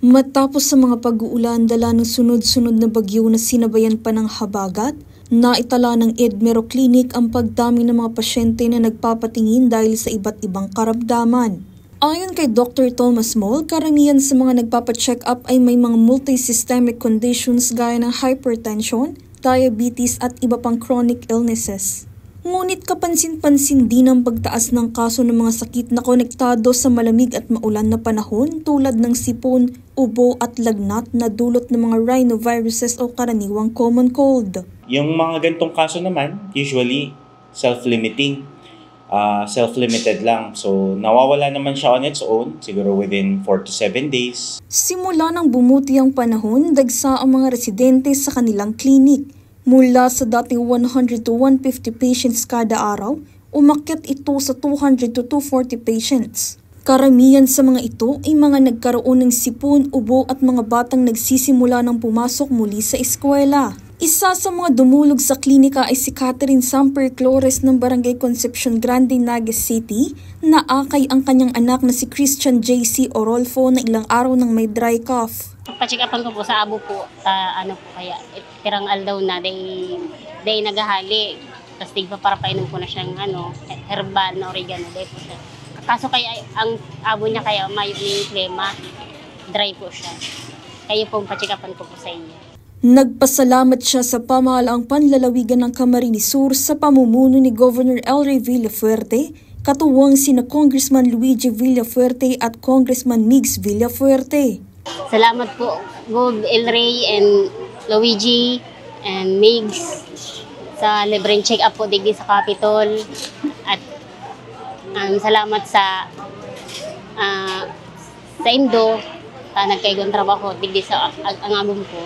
Matapos sa mga pag-uulan dala ng sunod-sunod na bagyo na sinabayan pa ng habagat, naitala ng Edmero Clinic ang pagdami ng mga pasyente na nagpapatingin dahil sa iba't ibang karamdaman. Ayon kay Dr. Thomas Moll, karamihan sa mga nagpapacheck up ay may mga multisystemic conditions gaya ng hypertension, diabetes at iba pang chronic illnesses. Ngunit kapansin-pansin din ang pagtaas ng kaso ng mga sakit na konektado sa malamig at maulan na panahon tulad ng sipon, ubo at lagnat na dulot ng mga rhinoviruses o karaniwang common cold. Yung mga ganitong kaso naman, usually self-limiting, self-limited lang. So nawawala naman siya on its own, siguro within 4 to 7 days. Simula nang bumuti ang panahon, dagsa ang mga residente sa kanilang klinik. Mula sa dating 100 to 150 patients kada araw, umakyat ito sa 200 to 240 patients. Karamihan sa mga ito ay mga nagkaroon ng sipon, ubo at mga batang nagsisimula ng pumasok muli sa eskwela. Isa sa mga dumulog sa klinika ay si Catherine Samper Clores ng Barangay Concepcion Grande, Naguez City, na akay ang kanyang anak na si Christian J.C. Orolfo na ilang araw nang may dry cough. Pag-check-upan ko po sa abo po, kaya tirang aldaw na, day naghahali. Tapos di pa para painom ko na siyang herbal na oregano. Po siya. Kaso kaya ang abo niya kaya may klema, dry po siya. Kaya po pa-check-upan ko po sa inyo. Nagpasalamat siya sa pamahalaang panlalawigan ng Camarines Sur sa pamumuno ni Governor El Rey Villafuerte, katuwang sina Congressman Luigi Villafuerte at Congressman Migs Villafuerte. Salamat po, Gov. El Rey and Luigi and Migs sa libreng check-up po digdi sa Capitol. At salamat sa Indo nagkaigon trabaho digdi sa ang abong ko.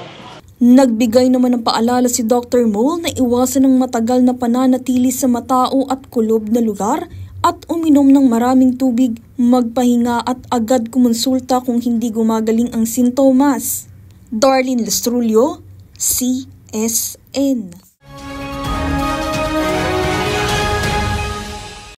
Nagbigay naman ng paalala si Dr. Moll na iwasan ng matagal na pananatili sa matao at kulob na lugar at uminom ng maraming tubig, magpahinga at agad kumonsulta kung hindi gumagaling ang sintomas. Darlene Lestrulio, CSN.